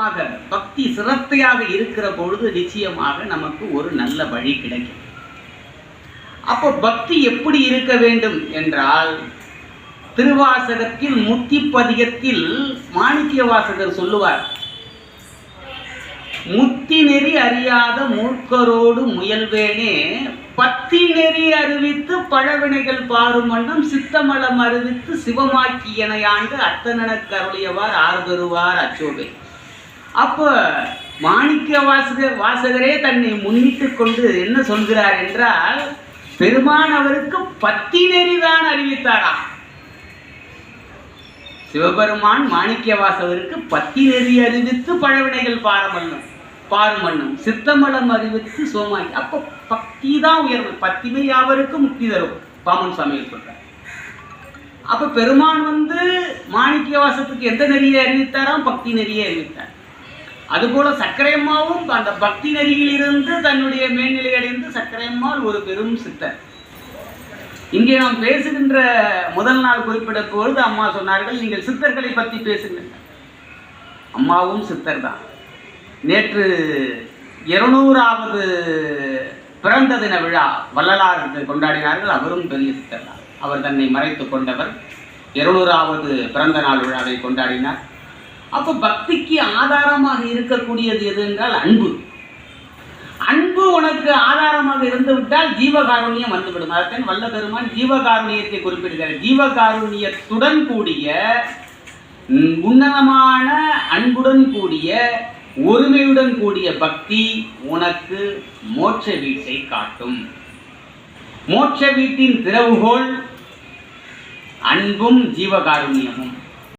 ஆழமாக பக்தி சிரத்தையாக இருக்கிற பொழுது நிச்சயமாக நமக்கு ஒரு நல்ல வழி கிடைக்கும். அப்போ பக்தி எப்படி இருக்க வேண்டும் என்றால், திருவாசகத்தில் முத்தி பதிகத்தில் மாணிக்க வாசகர் சொல்லுவார், முத்தி நெறி அறியாத மூர்க்கரோடு முயல்வேனே பத்தி நெறி அறிவித்து பழவினைகள் பாரும் வண்ணம் சித்தமலம் அறிவித்து சிவமாக்கியனையாண்டு அத்தனனக்கு அருளியவார் ஆர்வருவார் அச்சோவே. அப்போ மாணிக்க வாசகரே தன்னை முன்னிட்டு கொண்டு என்ன சொல்கிறார் என்றால், பெருமான் அவருக்கு பத்தி நெறிதான் அறிவித்தாராம். சிவபெருமான் மாணிக்க வாசகருக்கு பத்தி நெறி அறிவித்து பழவினைகள் பாரும் மண்ணும் சித்தமலம் அறிவித்து சோமாக்கி. அப்போ பக்தி தான் உயர்வு. பத்திமை யாவருக்கு முக்தி தரும் பாமன் சுவாமிகள் சொல்றார். அப்ப பெருமான் மாணிக்க வாசத்துக்கு எந்த நெறியை அறிவித்தாராம்? பக்தி நெறியை அறிவித்தார். அதுபோல சக்கரையம்மாவும் அந்த பக்தி நெறியிலிருந்து தன்னுடைய மேல்நிலை அடைந்து சக்கரையம்மாள் ஒரு பெரும் சித்தர். இங்கே நாம் பேசுகின்ற முதல் நாள் குறிப்பிட பொழுது அம்மா சொன்னார்கள், நீங்கள் சித்தர்களை பற்றி பேசுகின்ற. அம்மாவும் சித்தர் தான். நேற்று 200வது பிறந்த தின விழா வள்ளலார் கொண்டாடினார்கள். அவரும் பெரிய சித்தர் தான். அவர் தன்னை மறைத்து கொண்டவர். 200வது பிறந்த நாள் விழாவை கொண்டாடினார். அப்போ பக்திக்கு ஆதாரமாக இருக்கக்கூடியது எது என்றால் அன்பு. அன்பு உனக்கு ஆதாரமாக இருந்து விட்டால் ஜீவகாருண்யம் வந்துவிடும். அதற்கு வல்ல பெருமான் ஜீவகாருண்யத்தை குறிப்பிடுகிறார். ஜீவகாருண்யத்துடன் கூடிய உன்னதமான அன்புடன் கூடிய ஒருமையுடன் கூடிய பக்தி உனக்கு மோட்ச வீட்டை காட்டும். மோட்ச வீட்டின் திறவுகோல் அன்பும் ஜீவகாருண்யமும்.